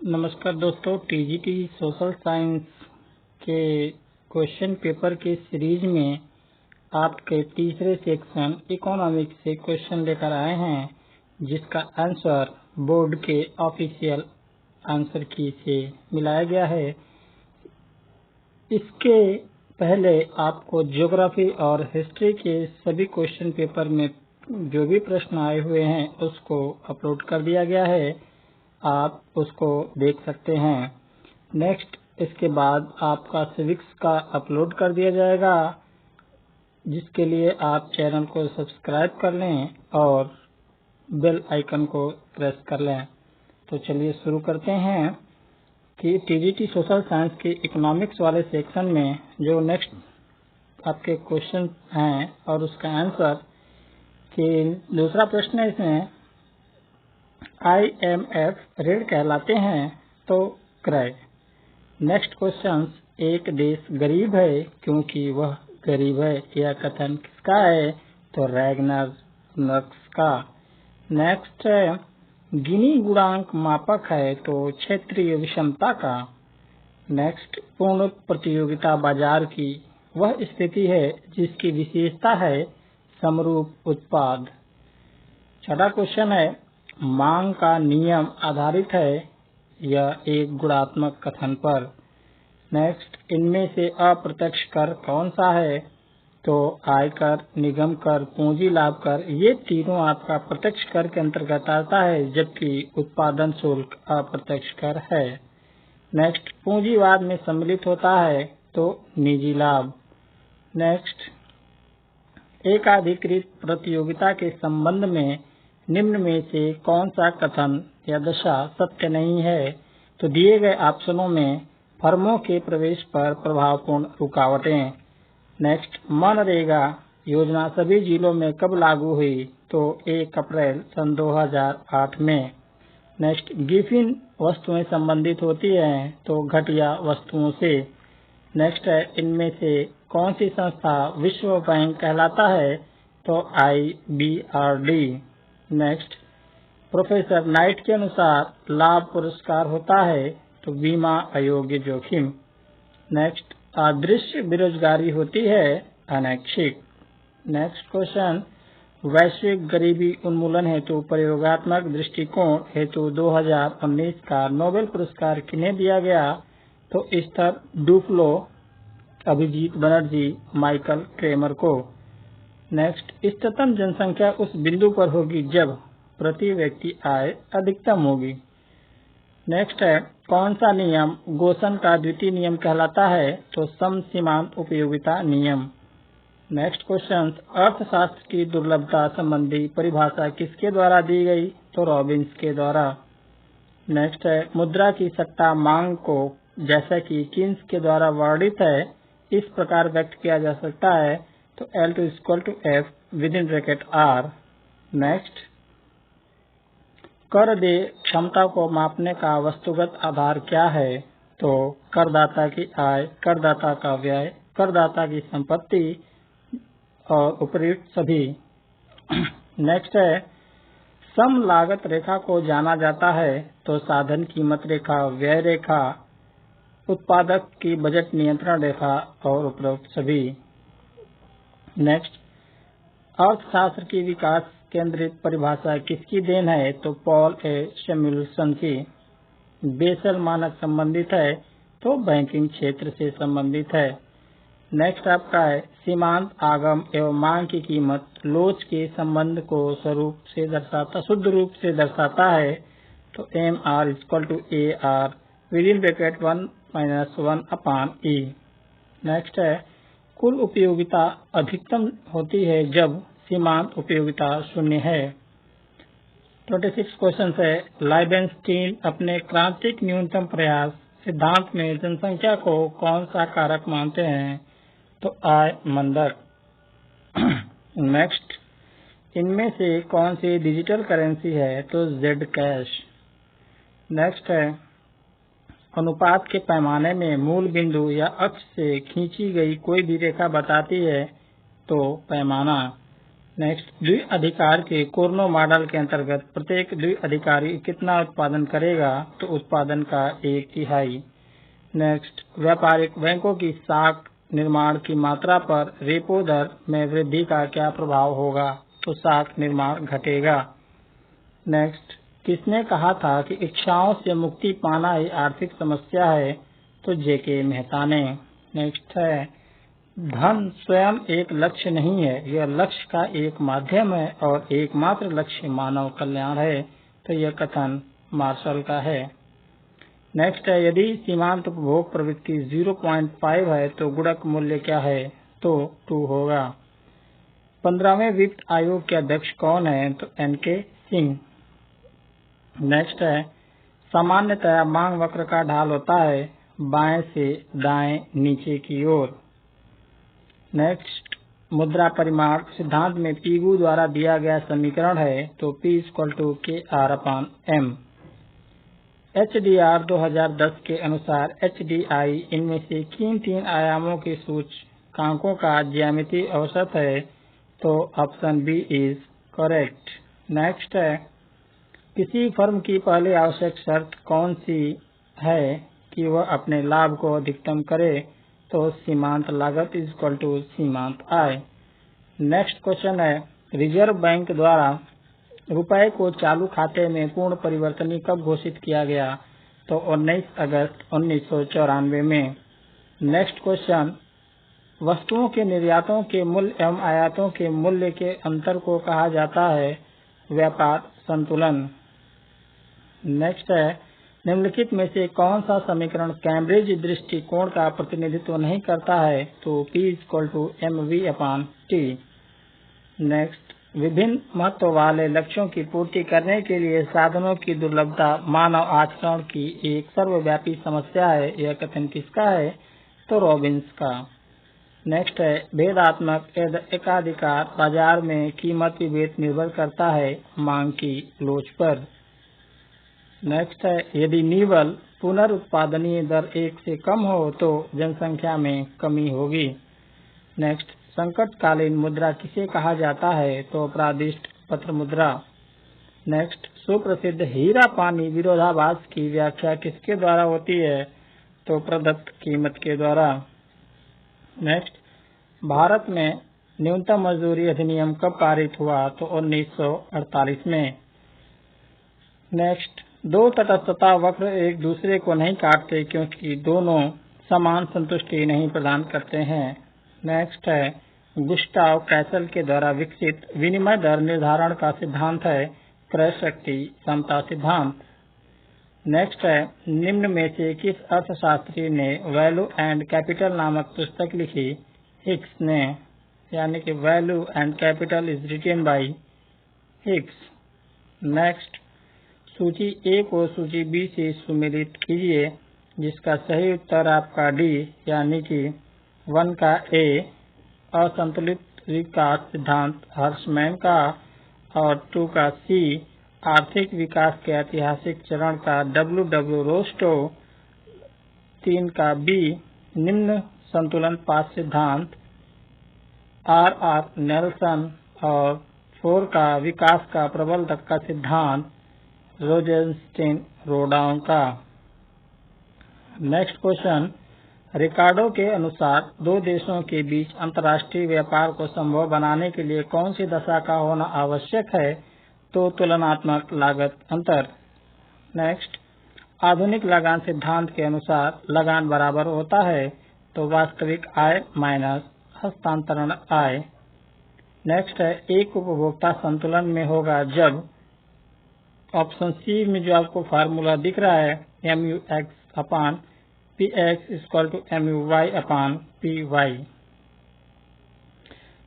नमस्कार दोस्तों, TGT social science के क्वेश्चन पेपर के सीरीज में आपके तीसरे सेक्शन इकोनॉमिक्स से क्वेश्चन लेकर आए हैं, जिसका आंसर बोर्ड के ऑफिशियल आंसर की से मिलाया गया है। इसके पहले आपको ज्योग्राफी और हिस्ट्री के सभी क्वेश्चन पेपर में जो भी प्रश्न आए हुए हैं उसको अपलोड कर दिया गया है, आप उसको देख सकते हैं। नेक्स्ट, इसके बाद आपका सिविक्स का अपलोड कर दिया जाएगा, जिसके लिए आप चैनल को सब्सक्राइब कर लें और बेल आइकन को प्रेस कर लें। तो चलिए शुरू करते हैं कि टीजीटी सोशल साइंस के इकोनॉमिक्स वाले सेक्शन में जो नेक्स्ट आपके क्वेश्चन हैं और उसका आंसर कि दूसरा प्रश्न है इसमें IMF ऋण कहलाते हैं तो क्रय। नेक्स्ट क्वेश्चन, एक देश गरीब है क्योंकि वह गरीब है, यह कथन किसका है? तो रैगनर नर्स का। नेक्स्ट है, गिनी गुणांक मापक है तो क्षेत्रीय विषमता का। नेक्स्ट, पूर्ण प्रतियोगिता बाजार की वह स्थिति है जिसकी विशेषता है समरूप उत्पाद। छठा क्वेश्चन है, मांग का नियम आधारित है यह एक गुणात्मक कथन पर। नेक्स्ट, इनमें से अप्रत्यक्ष कर कौन सा है? तो आयकर, निगम कर, पूंजी लाभ कर, ये तीनों आपका प्रत्यक्ष कर के अंतर्गत आता है, जबकि उत्पादन शुल्क अप्रत्यक्ष कर है। नेक्स्ट, पूंजीवाद में सम्मिलित होता है तो निजी लाभ। नेक्स्ट, एकाधिकृत प्रतियोगिता के संबंध में निम्न में से कौन सा कथन या दशा सत्य नहीं है? तो दिए गए ऑप्शनों में फर्मों के प्रवेश पर प्रभावपूर्ण रुकावटें। नेक्स्ट, मनरेगा योजना सभी जिलों में कब लागू हुई? तो 1 अप्रैल सन 2008 में। नेक्स्ट, गिफिन वस्तुएं संबंधित होती हैं तो घटिया वस्तुओं से। नेक्स्ट है, इनमें से कौन सी संस्था विश्व बैंक कहलाता है? तो IBRD। नेक्स्ट, प्रोफेसर नाइट के अनुसार लाभ पुरस्कार होता है तो बीमा अयोग्य जोखिम। नेक्स्ट, अदृश्य बेरोजगारी होती है अनैच्छिक। नेक्स्ट क्वेश्चन, वैश्विक गरीबी उन्मूलन हेतु प्रयोगात्मक दृष्टिकोण हेतु 2019 का नोबेल पुरस्कार किन्हें दिया गया? तो Esther Duflo, Abhijit Banerjee, Michael Kremer को। नेक्स्ट, इष्टतम जनसंख्या उस बिंदु पर होगी जब प्रति व्यक्ति आय अधिकतम होगी। नेक्स्ट है, कौन सा नियम गोसन का द्वितीय नियम कहलाता है? तो सम सीमांत उपयोगिता नियम। नेक्स्ट क्वेश्चन, अर्थशास्त्र की दुर्लभता संबंधी परिभाषा किसके द्वारा दी गई? तो रॉबिन्स के द्वारा। नेक्स्ट है, मुद्रा की सट्टा मांग को जैसा कि कीन्स के द्वारा वर्णित है इस प्रकार व्यक्त किया जा सकता है तो L2 F within bracket R। Next, कर दे क्षमता को मापने का वस्तुगत आधार क्या है? तो करदाता की आय, करदाता का व्यय, करदाता की संपत्ति और उपयुक्त सभी। नेक्स्ट है, सम लागत रेखा को जाना जाता है तो साधन कीमत रेखा, व्यय रेखा, उत्पादक की बजट नियंत्रण रेखा और उपरोक्त सभी। नेक्स्ट, अर्थशास्त्र की विकास केंद्रित परिभाषा किसकी देन है? तो पॉल ए सैमुएल्सन की। बेसल मानक संबंधित है तो बैंकिंग क्षेत्र से संबंधित है। नेक्स्ट आपका है, सीमांत आगम एवं मांग की कीमत लोच के संबंध को स्वरूप से दर्शाता, शुद्ध रूप से दर्शाता है तो MR=AR within bracket 1-1/E। Next है, कुल उपयोगिता अधिकतम होती है जब सीमांत उपयोगिता शून्य है। 26 क्वेश्चन है, लाइबेनस्टीन अपने क्रांतिक न्यूनतम प्रयास सिद्धांत में जनसंख्या को कौन सा कारक मानते हैं? तो आय मंदक। नेक्स्ट, इनमें से कौन सी डिजिटल करेंसी है? तो जेड कैश। नेक्स्ट है, अनुपात के पैमाने में मूल बिंदु या अक्ष से खींची गई कोई भी रेखा बताती है तो पैमाना। नेक्स्ट, द्विअधिकार के कोर्नो मॉडल के अंतर्गत प्रत्येक द्विअधिकारी कितना उत्पादन करेगा? तो उत्पादन का 1/3। नेक्स्ट, व्यापारिक बैंकों की साख निर्माण की मात्रा पर रेपो दर में वृद्धि का क्या प्रभाव होगा? तो साख निर्माण घटेगा। नेक्स्ट, किसने कहा था कि इच्छाओं से मुक्ति पाना ही आर्थिक समस्या है? तो जेके मेहता ने। नेक्स्ट है, धन स्वयं एक लक्ष्य नहीं है, यह लक्ष्य का एक माध्यम है और एकमात्र लक्ष्य मानव कल्याण है। तो यह कथन मार्शल का है। नेक्स्ट है, यदि सीमांत उपभोग प्रवृत्ति 0.5 है तो गुणक मूल्य क्या है? तो 2 होगा। 15वें वित्त आयोग के अध्यक्ष कौन है? तो एनके सिंह। नेक्स्ट है, सामान्यतया मांग वक्र का ढाल होता है बाएं से दाएं नीचे की ओर। नेक्स्ट, मुद्रा परिमाण सिद्धांत में पीगू द्वारा दिया गया समीकरण है तो P = KR/M। HDR 2010 के अनुसार HDI इनमें से किन 3 आयामों के सूचकांकों का ज्यामितीय औसत है? तो option B is correct. Next है, किसी फर्म की पहली आवश्यक शर्त कौन सी है कि वह अपने लाभ को अधिकतम करे? तो सीमांत लागत = सीमांत आय। नेक्स्ट क्वेश्चन है, रिजर्व बैंक द्वारा रुपए को चालू खाते में पूर्ण परिवर्तनीय कब घोषित किया गया? तो 19 अगस्त 1994 में। नेक्स्ट क्वेश्चन, वस्तुओं के निर्यातों के मूल्य एवं आयातों के मूल्य के अंतर को कहा जाता है व्यापार संतुलन। नेक्स्ट है, निम्नलिखित में से कौन सा समीकरण कैम्ब्रिज दृष्टिकोण का प्रतिनिधित्व नहीं करता है? तो P = mv/T। नेक्स्ट, विभिन्न महत्व वाले लक्ष्यों की पूर्ति करने के लिए साधनों की दुर्लभता मानव आचरण की एक सर्वव्यापी समस्या है। यह कथन किसका है? तो रॉबिन्स का। नेक्स्ट है, भेदात्मक एकाधिकार बाजार में कीमत विभेद निर्भर करता है मांग की लोच पर। नेक्स्ट है, यदि निवल पुनरुत्पादनीय दर 1 से कम हो तो जनसंख्या में कमी होगी। नेक्स्ट, संकटकालीन मुद्रा किसे कहा जाता है? तो अपराधिष्ट पत्र मुद्रा। नेक्स्ट, सुप्रसिद्ध हीरा पानी विरोधाभास की व्याख्या किसके द्वारा होती है? तो प्रदत्त कीमत के द्वारा। नेक्स्ट, भारत में न्यूनतम मजदूरी अधिनियम कब पारित हुआ? तो 1948 में। नेक्स्ट, दो तटस्थता वक्र एक दूसरे को नहीं काटते क्योंकि दोनों समान संतुष्टि नहीं प्रदान करते हैं। नेक्स्ट है, गुस्टाव कैसल के द्वारा विकसित विनिमय दर निर्धारण का सिद्धांत है क्रय शक्ति समता सिद्धांत। नेक्स्ट है, निम्न में से किस अर्थशास्त्री ने वैल्यू एंड कैपिटल नामक पुस्तक लिखी? हिक्स ने, यानी कि value and capital is written by Hicks. Next, सूची ए को सूची बी से सुमेलित कीजिए जिसका सही उत्तर आपका डी यानी कि 1 का ए असंतुलित विकास सिद्धांत हर्षमैन का और 2 का सी आर्थिक विकास के ऐतिहासिक चरण का W. रोस्टो, 3 का बी निम्न संतुलन पाठ सिद्धांत R. नेल्सन और 4 का विकास का प्रबल धक्का सिद्धांत रोजेनस्टीन रोडाउ का। नेक्स्ट क्वेश्चन, रिकार्डो के अनुसार दो देशों के बीच अंतर्राष्ट्रीय व्यापार को संभव बनाने के लिए कौन सी दशा का होना आवश्यक है? तो तुलनात्मक लागत अंतर। नेक्स्ट, आधुनिक लगान सिद्धांत के अनुसार लगान बराबर होता है तो वास्तविक आय माइनस हस्तांतरण आय। नेक्स्ट है, एक उपभोक्ता संतुलन में होगा जब ऑप्शन सी में जो आपको फार्मूला दिख रहा है MUX/PX = MUY/PY।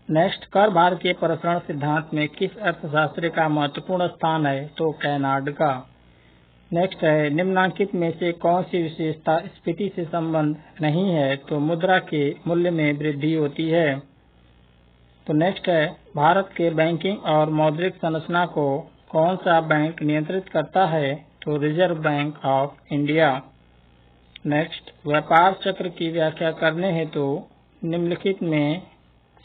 नेक्स्ट, कर भार के प्रसरण सिद्धांत में किस अर्थशास्त्री का महत्वपूर्ण स्थान है? तो कैनाड का। नेक्स्ट है, निम्नांकित में से कौन सी विशेषता स्फीति से संबंध नहीं है? तो मुद्रा के मूल्य में वृद्धि होती है। तो नेक्स्ट है, भारत के बैंकिंग और मौद्रिक संरचना को कौन सा बैंक नियंत्रित करता है? तो reserve bank of India. Next, व्यापार चक्र की व्याख्या करने हेतु निम्नलिखित में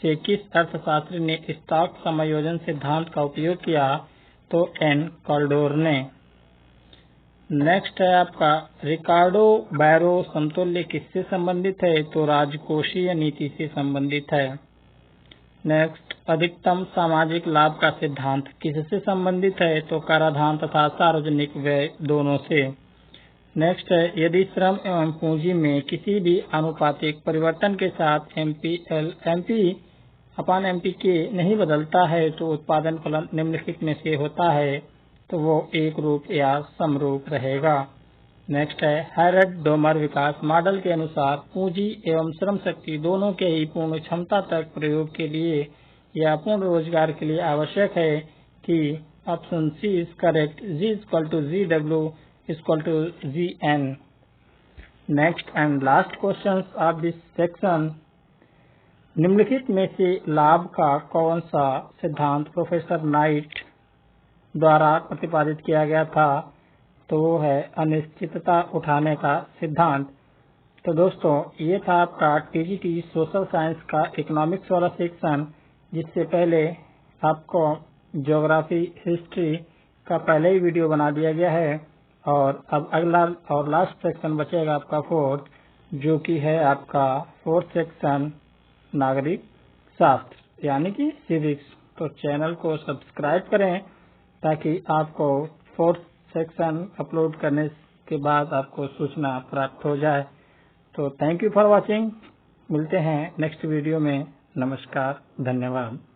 से किस अर्थशास्त्री ने स्टॉक समायोजन सिद्धांत का उपयोग किया? तो एन कॉल्डोर ने। नेक्स्ट है आपका रिकार्डो बैरो समतुल्य किससे संबंधित है? तो राजकोषीय नीति से संबंधित है। नेक्स्ट अधिकतम सामाजिक लाभ का सिद्धांत किससे संबंधित है? तो कराधान तथा सार्वजनिक व्यय दोनों से। नेक्स्ट है यदि श्रम एवं पूंजी में किसी भी आनुपातिक परिवर्तन के साथ MP/MP नहीं बदलता है तो उत्पादन फलन निम्नलिखित में से होता है? तो वो एक रूप या समरूप रहेगा। नेक्स्ट है हैरड डोमर विकास मॉडल के अनुसार पूंजी एवं श्रम शक्ति दोनों के ही पूर्ण क्षमता तक प्रयोग के लिए या पूर्ण रोजगार के लिए आवश्यक है कि option C is correct, G=GW=GN। Next and last question of this section, निम्नलिखित में से लाभ का कौन सा सिद्धांत प्रोफेसर नाइट द्वारा प्रतिपादित किया गया था? तो वो है अनिश्चितता उठाने का सिद्धांत। तो दोस्तों ये था आपका TGT सोशल साइंस का इकोनॉमिक्स वाला सेक्शन, जिससे पहले आपको ज्योग्राफी हिस्ट्री का पहले ही वीडियो बना दिया गया है और अब अगला और लास्ट सेक्शन बचेगा आपका फोर्थ, जो कि है आपका फोर्थ सेक्शन नागरिक शास्त्र यानी कि सिविक्स। तो चैनल को सब्सक्राइब करें ताकि आपको फोर्थ सेक्शन अपलोड करने के बाद आपको सूचना प्राप्त हो जाए। तो थैंक यू फॉर वॉचिंग। मिलते हैं नेक्स्ट वीडियो में। नमस्कार, धन्यवाद।